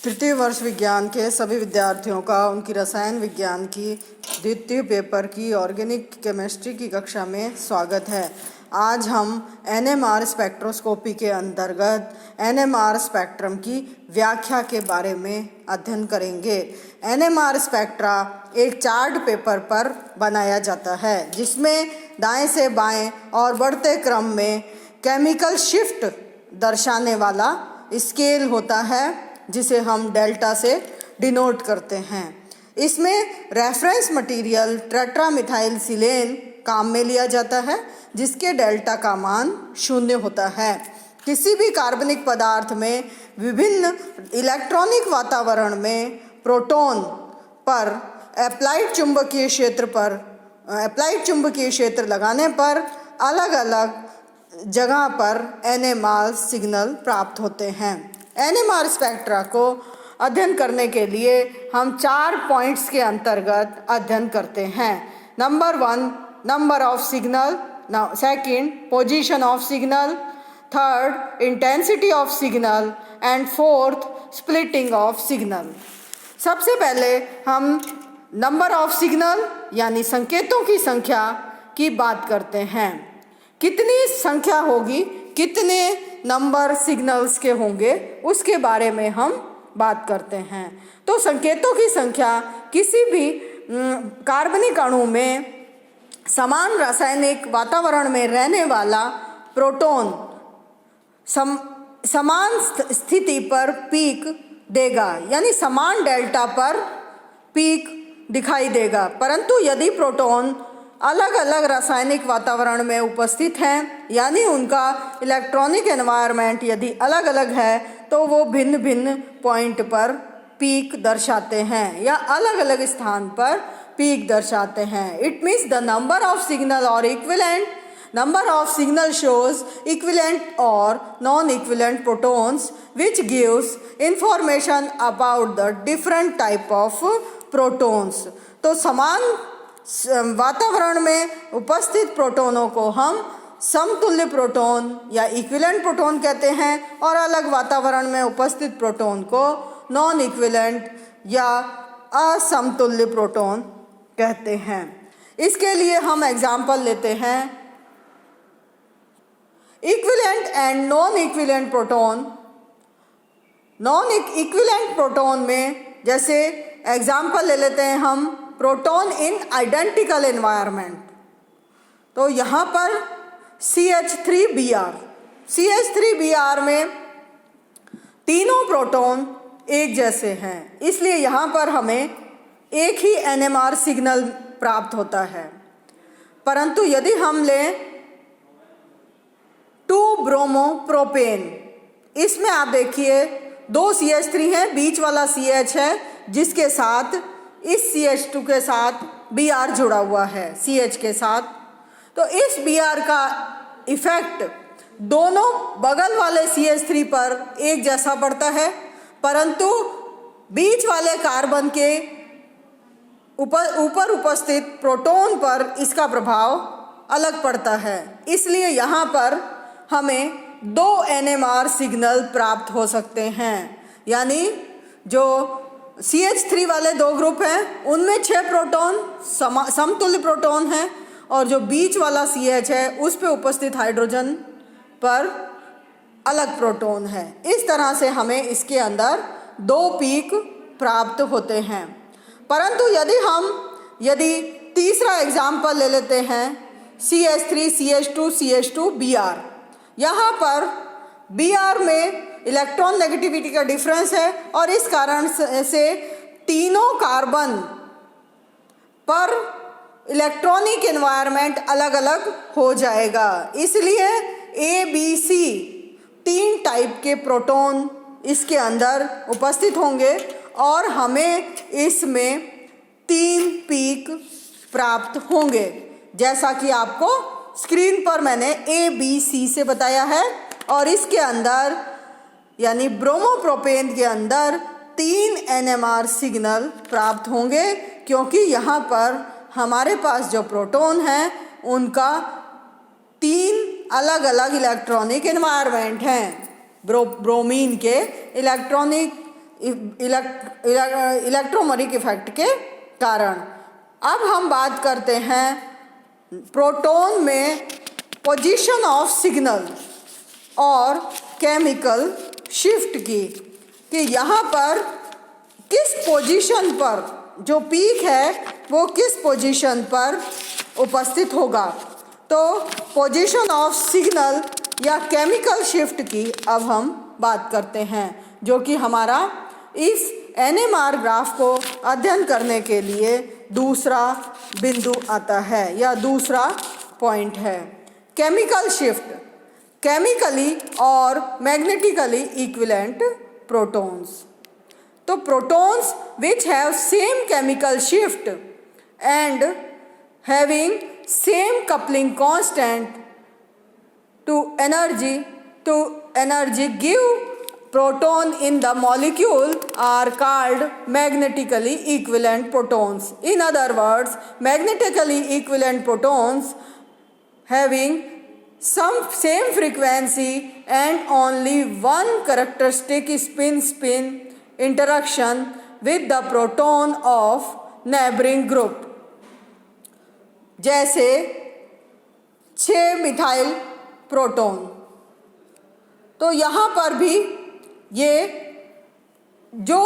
तृतीय वर्ष विज्ञान के सभी विद्यार्थियों का उनकी रसायन विज्ञान की द्वितीय पेपर की ऑर्गेनिक केमिस्ट्री की कक्षा में स्वागत है। आज हम एनएमआर स्पेक्ट्रोस्कोपी के अंतर्गत एनएमआर स्पेक्ट्रम की व्याख्या के बारे में अध्ययन करेंगे। एनएमआर स्पेक्ट्रा एक चार्ट पेपर पर बनाया जाता है जिसमें दाएं से बाएं और बढ़ते क्रम में केमिकल शिफ्ट दर्शाने वाला स्केल होता है जिसे हम डेल्टा से डिनोट करते हैं। इसमें रेफरेंस मटेरियल टेट्रामिथाइल सिलेन काम में लिया जाता है जिसके डेल्टा का मान 0 होता है। किसी भी कार्बनिक पदार्थ में विभिन्न इलेक्ट्रॉनिक वातावरण में प्रोटॉन पर अप्लाइड चुंबकीय क्षेत्र लगाने पर अलग अलग जगह पर एनएमआर सिग्नल प्राप्त होते हैं। एनएमआर स्पेक्ट्रा को अध्ययन करने के लिए हम 4 पॉइंट्स के अंतर्गत अध्ययन करते हैं। Number 1 number of signal, second position of signal, third intensity of signal and fourth splitting of signal. सबसे पहले हम नंबर ऑफ सिग्नल यानी संकेतों की संख्या की बात करते हैं। कितनी संख्या होगी, कितने नंबर सिग्नल्स के होंगे, उसके बारे में हम बात करते हैं। तो संकेतों की संख्या किसी भी कार्बनिक अणु में समान रासायनिक वातावरण में रहने वाला प्रोटॉन समान स्थिति पर पीक देगा, यानी समान डेल्टा पर पीक दिखाई देगा। परंतु यदि प्रोटॉन अलग अलग रासायनिक वातावरण में उपस्थित हैं, यानी उनका इलेक्ट्रॉनिक एनवायरनमेंट यदि अलग अलग है, तो वो भिन्न भिन्न पॉइंट पर पीक दर्शाते हैं या अलग अलग स्थान पर पीक दर्शाते हैं। It means the number of signal और equivalent number of signal shows equivalent और non equivalent protons which gives information about the different type of protons. तो समान वातावरण में उपस्थित प्रोटॉनों को हम समतुल्य प्रोटॉन या इक्विवेलेंट प्रोटॉन कहते हैं और अलग वातावरण में उपस्थित प्रोटॉन को नॉन इक्विवेलेंट या असमतुल्य प्रोटॉन कहते हैं। इसके लिए हम एग्जाम्पल लेते हैं equivalent and non equivalent proton. Non equivalent proton में जैसे एग्जाम्पल ले लेते हैं हम प्रोटॉन इन आइडेंटिकल एनवायरनमेंट। तो यहाँ पर CH3Br में तीनों प्रोटॉन एक जैसे हैं, इसलिए यहाँ पर हमें एक ही एनएमआर सिग्नल प्राप्त होता है। परंतु यदि हम लें 2-ब्रोमोप्रोपेन, इसमें आप देखिए 2 CH3 हैं, बीच वाला CH है जिसके साथ इस CH2 के साथ Br जुड़ा हुआ है CH के साथ। तो इस Br का इफेक्ट दोनों बगल वाले CH3 पर एक जैसा पड़ता है, परंतु बीच वाले कार्बन के ऊपर उपस्थित प्रोटॉन पर इसका प्रभाव अलग पड़ता है। इसलिए यहाँ पर हमें 2 NMR सिग्नल प्राप्त हो सकते हैं, यानी जो CH3 वाले 2 ग्रुप हैं उनमें 6 प्रोटॉन समतुल्य प्रोटॉन हैं और जो बीच वाला CH है उस पे उपस्थित हाइड्रोजन पर अलग प्रोटॉन है। इस तरह से हमें इसके अंदर 2 पीक प्राप्त होते हैं। परंतु यदि तीसरा एग्जाम्पल ले लेते हैं CH3 CH2 Br, यहाँ पर Br में इलेक्ट्रॉन नेगेटिविटी का डिफरेंस है और इस कारण से तीनों कार्बन पर इलेक्ट्रॉनिक एनवायरनमेंट अलग अलग हो जाएगा। इसलिए ABC 3 टाइप के प्रोटॉन इसके अंदर उपस्थित होंगे और हमें इसमें 3 पीक प्राप्त होंगे, जैसा कि आपको स्क्रीन पर मैंने ABC से बताया है। और इसके अंदर यानी ब्रोमोप्रोपेन के अंदर 3 NMR सिग्नल प्राप्त होंगे, क्योंकि यहाँ पर हमारे पास जो प्रोटॉन हैं उनका 3 अलग अलग इलेक्ट्रॉनिक एनवायरनमेंट हैं। ब्रोमीन के इलेक्ट्रॉनिक इलेक्ट्रोमैग्नेटिक इफेक्ट के कारण। अब हम बात करते हैं प्रोटॉन में पोजीशन ऑफ सिग्नल और केमिकल शिफ्ट की, कि यहाँ पर किस पोजीशन पर जो पीक है वो किस पोजीशन पर उपस्थित होगा। तो पोजीशन ऑफ सिग्नल या केमिकल शिफ्ट की अब हम बात करते हैं, जो कि हमारा इस NMR ग्राफ को अध्ययन करने के लिए दूसरा बिंदु आता है या दूसरा पॉइंट है। केमिकल शिफ्ट, केमिकली और मैग्नेटिकली इक्विवेलेंट प्रोटॉन्स। तो protons which have same chemical shift and having same coupling constant to energy give proton in the molecule are called magnetically equivalent protons. In other words, magnetically equivalent protons having some same frequency and only one characteristic spin interaction with the proton of neighboring group, जैसे 6 methyl proton. तो यहाँ पर भी ये जो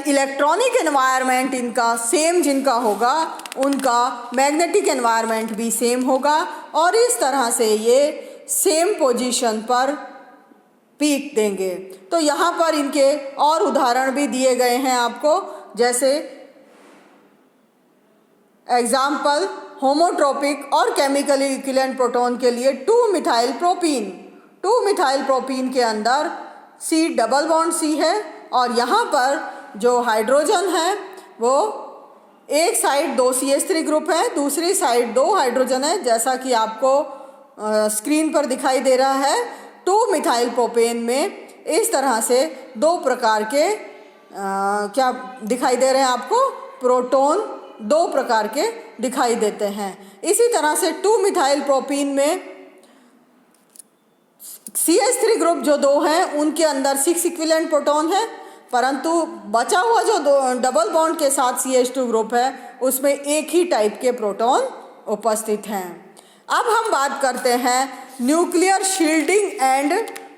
electronic environment इनका same जिनका होगा उनका मैग्नेटिक एनवायरनमेंट भी सेम होगा और इस तरह से ये सेम पोजीशन पर पीक देंगे। तो यहाँ पर इनके और उदाहरण भी दिए गए हैं आपको, जैसे एग्जाम्पल होमोट्रोपिक और केमिकली इक्विवेलेंट प्रोटॉन के लिए 2 मिथाइल प्रोपीन। 2 मिथाइल प्रोपीन के अंदर C डबल बॉन्ड C है और यहाँ पर जो हाइड्रोजन है वो एक साइड 2 CH3 ग्रुप है, दूसरी साइड 2 हाइड्रोजन है, जैसा कि आपको स्क्रीन पर दिखाई दे रहा है। 2 मिथाइल प्रोपेन में इस तरह से 2 प्रकार के क्या दिखाई दे रहे हैं आपको, प्रोटॉन 2 प्रकार के दिखाई देते हैं। इसी तरह से 2 मिथाइल प्रोपीन में CH3 ग्रुप जो 2 हैं उनके अंदर 6 इक्विवेलेंट प्रोटॉन है, परंतु बचा हुआ जो डबल बॉन्ड के साथ CH2 ग्रुप है उसमें एक ही टाइप के प्रोटॉन उपस्थित हैं। अब हम बात करते हैं nuclear shielding and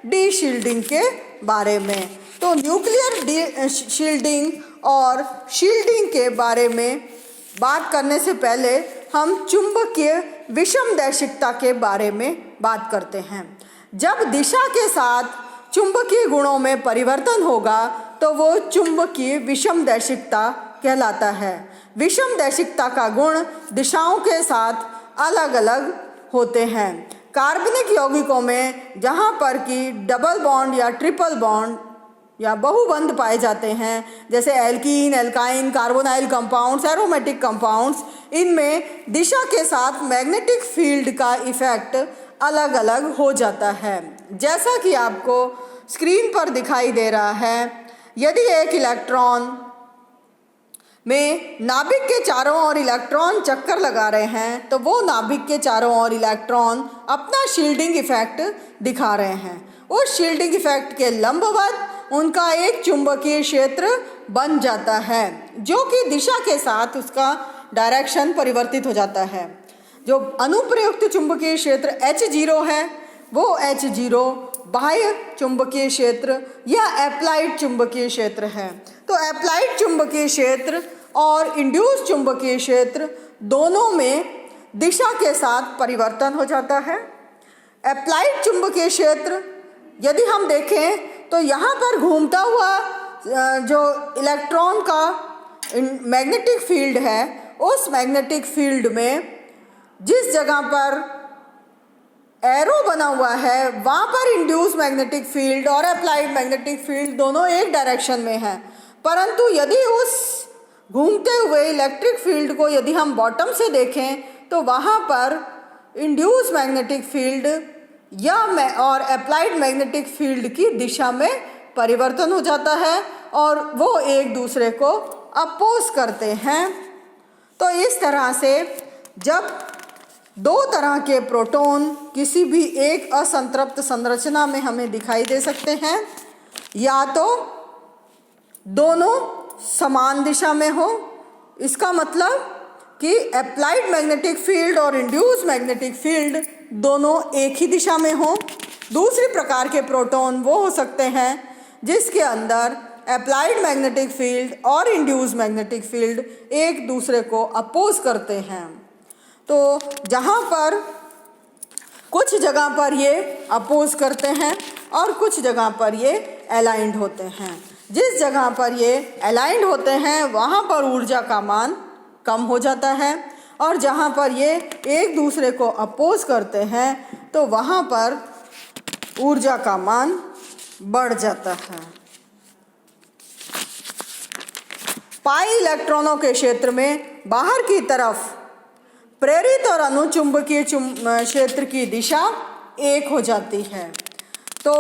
D shielding के बारे में। तो न्यूक्लियर शील्डिंग और शील्डिंग के बारे में बात करने से पहले हम चुंबकीय विषमदैशिकता के बारे में बात करते हैं। जब दिशा के साथ चुंबकीय गुणों में परिवर्तन होगा तो वो चुंबकीय विषमदैशिकता कहलाता है। विषमदैशिकता का गुण दिशाओं के साथ अलग अलग होते हैं। कार्बनिक यौगिकों में जहाँ पर कि डबल बॉन्ड या ट्रिपल बॉन्ड या बहुबंध पाए जाते हैं, जैसे alkene, alkyne, carbonyl compounds, aromatic compounds, इनमें दिशा के साथ मैग्नेटिक फील्ड का इफेक्ट अलग अलग हो जाता है। जैसा कि आपको स्क्रीन पर दिखाई दे रहा है, यदि एक इलेक्ट्रॉन में नाभिक के चारों ओर इलेक्ट्रॉन चक्कर लगा रहे हैं तो वो नाभिक के चारों ओर इलेक्ट्रॉन अपना शील्डिंग इफेक्ट दिखा रहे हैं। उस शील्डिंग इफेक्ट के लंबवत उनका एक चुंबकीय क्षेत्र बन जाता है जो कि दिशा के साथ उसका डायरेक्शन परिवर्तित हो जाता है। जो अनुप्रयुक्त चुंबकीय क्षेत्र H0 है वो H0 बाह्य चुंबकीय क्षेत्र या एप्लाइड चुंबकीय क्षेत्र है। तो एप्लाइड चुंबकीय क्षेत्र और इंड्यूस चुंबकीय क्षेत्र दोनों में दिशा के साथ परिवर्तन हो जाता है। एप्लाइड चुंबकीय क्षेत्र यदि हम देखें तो यहाँ पर घूमता हुआ जो इलेक्ट्रॉन का मैग्नेटिक फील्ड है, उस मैग्नेटिक फील्ड में जिस जगह पर एरो बना हुआ है वहाँ पर इंड्यूस मैग्नेटिक फील्ड और अप्लाइड मैग्नेटिक फील्ड दोनों एक डायरेक्शन में है। परंतु यदि उस घूमते हुए इलेक्ट्रिक फील्ड को यदि हम बॉटम से देखें तो वहाँ पर इंड्यूस मैग्नेटिक फील्ड या और अप्लाइड मैग्नेटिक फील्ड की दिशा में परिवर्तन हो जाता है और वो एक दूसरे को अपोज करते हैं। तो इस तरह से जब 2 तरह के प्रोटॉन किसी भी एक असंतृप्त संरचना में हमें दिखाई दे सकते हैं, या तो दोनों समान दिशा में हो। इसका मतलब कि अप्लाइड मैग्नेटिक फील्ड और इंड्यूस मैग्नेटिक फील्ड दोनों एक ही दिशा में हो। दूसरे प्रकार के प्रोटॉन वो हो सकते हैं जिसके अंदर अप्लाइड मैग्नेटिक फील्ड और इंड्यूस मैग्नेटिक फील्ड एक दूसरे को अपोज करते हैं। तो जहाँ पर कुछ जगह पर ये अपोज करते हैं और कुछ जगह पर ये अलाइंड होते हैं। जिस जगह पर ये अलाइंड होते हैं वहाँ पर ऊर्जा का मान कम हो जाता है, और जहाँ पर ये एक दूसरे को अपोज करते हैं तो वहाँ पर ऊर्जा का मान बढ़ जाता है। पाई इलेक्ट्रॉनों के क्षेत्र में बाहर की तरफ प्रेरित और अनुचुंबकीय क्षेत्र की दिशा एक हो जाती है। तो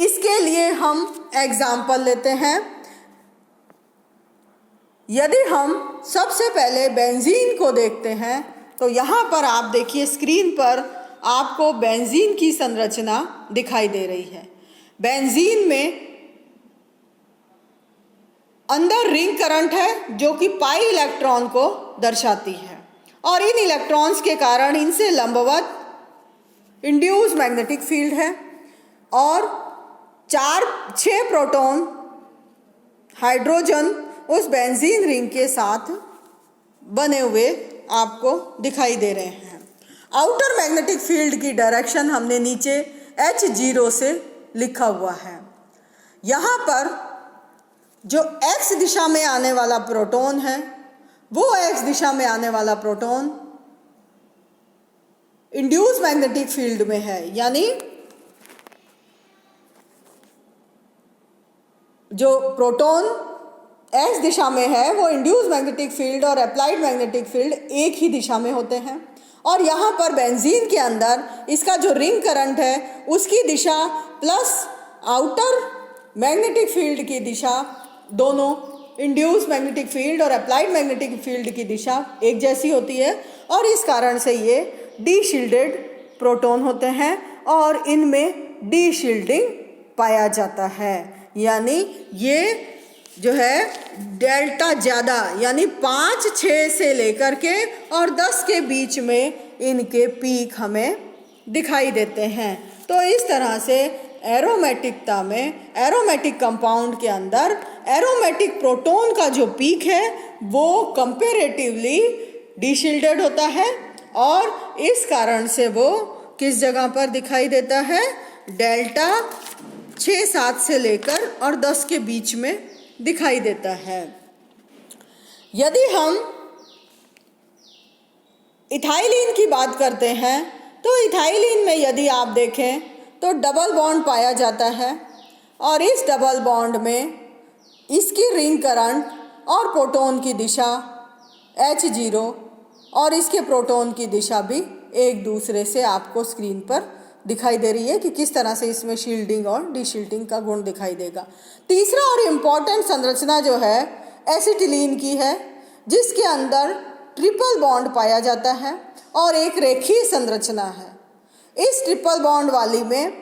इसके लिए हम एग्जाम्पल लेते हैं। यदि हम सबसे पहले बेंजीन को देखते हैं तो यहाँ पर आप देखिए स्क्रीन पर आपको बेंजीन की संरचना दिखाई दे रही है। बेंजीन में अंदर रिंग करंट है जो कि पाई इलेक्ट्रॉन को दर्शाती है, और इन इलेक्ट्रॉन्स के कारण इनसे लंबवत इंड्यूस मैग्नेटिक फील्ड है, और 6 प्रोटॉन हाइड्रोजन उस बेंजीन रिंग के साथ बने हुए आपको दिखाई दे रहे हैं। आउटर मैग्नेटिक फील्ड की डायरेक्शन हमने नीचे H0 से लिखा हुआ है। यहाँ पर जो x दिशा में आने वाला प्रोटॉन है वो x दिशा में आने वाला प्रोटॉन इंड्यूस मैग्नेटिक फील्ड में है, यानी जो प्रोटॉन x दिशा में है वो इंड्यूस मैग्नेटिक फील्ड और अप्लाइड मैग्नेटिक फील्ड एक ही दिशा में होते हैं। और यहाँ पर बेंजीन के अंदर इसका जो रिंग करंट है उसकी दिशा प्लस आउटर मैग्नेटिक फील्ड की दिशा, दोनों इंड्यूस मैग्नेटिक फील्ड और अप्लाइड मैग्नेटिक फील्ड की दिशा एक जैसी होती है, और इस कारण से ये डी शील्डेड प्रोटॉन होते हैं और इनमें डी शील्डिंग पाया जाता है। यानी ये जो है डेल्टा ज़्यादा, यानी 5, 6 से लेकर के और 10 के बीच में इनके पीक हमें दिखाई देते हैं। तो इस तरह से एरोमेटिकता में, एरोमेटिक कंपाउंड के अंदर एरोमेटिक प्रोटॉन का जो पीक है वो कंपैरेटिवली डिशील्डेड होता है, और इस कारण से वो किस जगह पर दिखाई देता है, डेल्टा 6, 7 से लेकर और 10 के बीच में दिखाई देता है। यदि हम इथाइलिन की बात करते हैं तो इथाइलिन में यदि आप देखें तो डबल बॉन्ड पाया जाता है, और इस डबल बॉन्ड में इसकी रिंग करंट और प्रोटॉन की दिशा H0 और इसके प्रोटॉन की दिशा भी एक दूसरे से आपको स्क्रीन पर दिखाई दे रही है कि किस तरह से इसमें शील्डिंग और डीशील्डिंग का गुण दिखाई देगा। तीसरा और इम्पॉर्टेंट संरचना जो है एसिटिलीन की है, जिसके अंदर ट्रिपल बॉन्ड पाया जाता है और एक रेखीय संरचना है। इस ट्रिपल बॉन्ड वाली में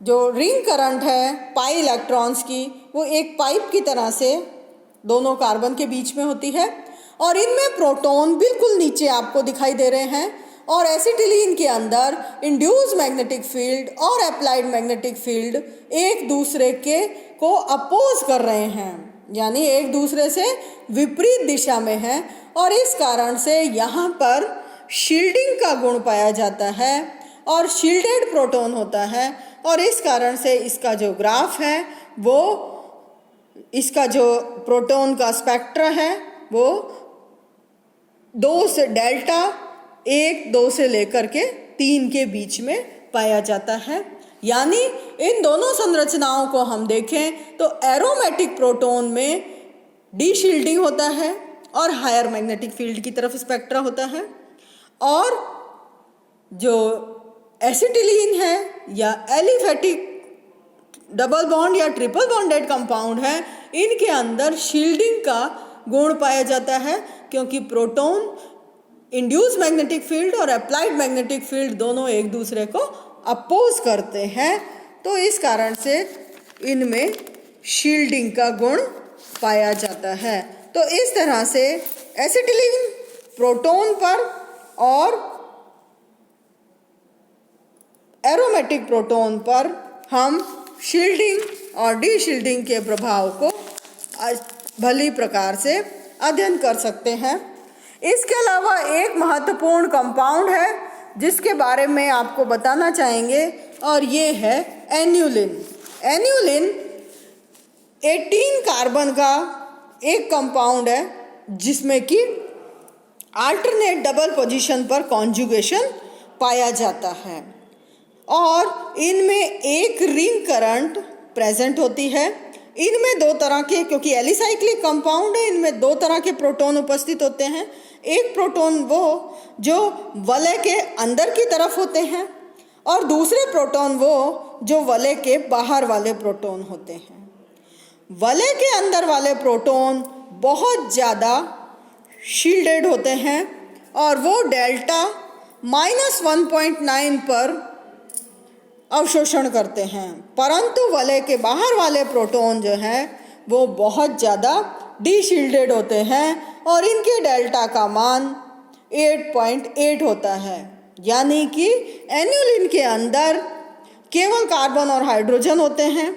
जो रिंग करंट है पाई इलेक्ट्रॉन्स की वो एक पाइप की तरह से दोनों कार्बन के बीच में होती है, और इनमें प्रोटॉन बिल्कुल नीचे आपको दिखाई दे रहे हैं, और एसिटिलीन के अंदर इंड्यूस मैग्नेटिक फील्ड और अप्लाइड मैग्नेटिक फील्ड एक दूसरे के को अपोज कर रहे हैं, यानी एक दूसरे से विपरीत दिशा में हैं, और इस कारण से यहाँ पर शील्डिंग का गुण पाया जाता है और शील्डेड प्रोटॉन होता है, और इस कारण से इसका जो ग्राफ है वो, इसका जो प्रोटॉन का स्पेक्ट्रा है वो 2 से डेल्टा 1, 2 से लेकर के 3 के बीच में पाया जाता है। यानी इन दोनों संरचनाओं को हम देखें तो एरोमेटिक प्रोटॉन में डी शील्डिंग होता है और हायर मैग्नेटिक फील्ड की तरफ स्पेक्ट्रा होता है, और जो एसिटिलीन है या एलिफेटिक डबल बॉन्ड या ट्रिपल बॉन्डेड कंपाउंड है, इनके अंदर शील्डिंग का गुण पाया जाता है, क्योंकि प्रोटॉन इंड्यूस मैग्नेटिक फील्ड और अप्लाइड मैग्नेटिक फील्ड दोनों एक दूसरे को अपोज करते हैं, तो इस कारण से इनमें शील्डिंग का गुण पाया जाता है। तो इस तरह से एसिटिलीन प्रोटॉन पर और एरोमेटिक प्रोटॉन पर हम शील्डिंग और डीशील्डिंग के प्रभाव को भली प्रकार से अध्ययन कर सकते हैं। इसके अलावा एक महत्वपूर्ण कंपाउंड है जिसके बारे में आपको बताना चाहेंगे और ये है एन्युलिन। एन्युलिन 18 कार्बन का एक कंपाउंड है जिसमें कि अल्टरनेट डबल पोजीशन पर कॉन्जुगेशन पाया जाता है और इनमें एक रिंग करंट प्रेजेंट होती है। इनमें दो तरह के, क्योंकि एलिसाइक्लिक कंपाउंड है, इनमें दो तरह के प्रोटॉन उपस्थित होते हैं। एक प्रोटॉन वो जो वलय के अंदर की तरफ होते हैं और दूसरे प्रोटॉन वो जो वलय के बाहर वाले प्रोटॉन होते हैं। वलय के अंदर वाले प्रोटॉन बहुत ज़्यादा शील्डेड होते हैं और वो डेल्टा -1.9 पर अवशोषण करते हैं, परंतु वलय के बाहर वाले प्रोटॉन जो हैं वो बहुत ज़्यादा डीशील्डेड होते हैं और इनके डेल्टा का मान 8.8 होता है। यानी कि एन्युलिन के अंदर केवल कार्बन और हाइड्रोजन होते हैं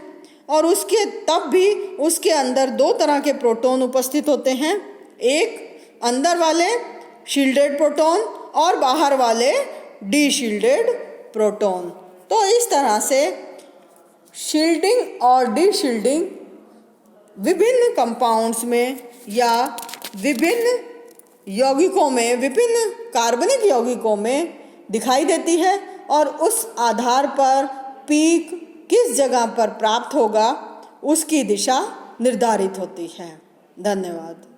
और उसके तब भी उसके अंदर दो तरह के प्रोटॉन उपस्थित होते हैं, एक अंदर वाले शील्डेड प्रोटॉन और बाहर वाले डीशील्डेड प्रोटॉन। तो इस तरह से शील्डिंग और डीशील्डिंग विभिन्न कंपाउंड्स में या विभिन्न यौगिकों में, विभिन्न कार्बनिक यौगिकों में दिखाई देती है और उस आधार पर पीक किस जगह पर प्राप्त होगा उसकी दिशा निर्धारित होती है। धन्यवाद।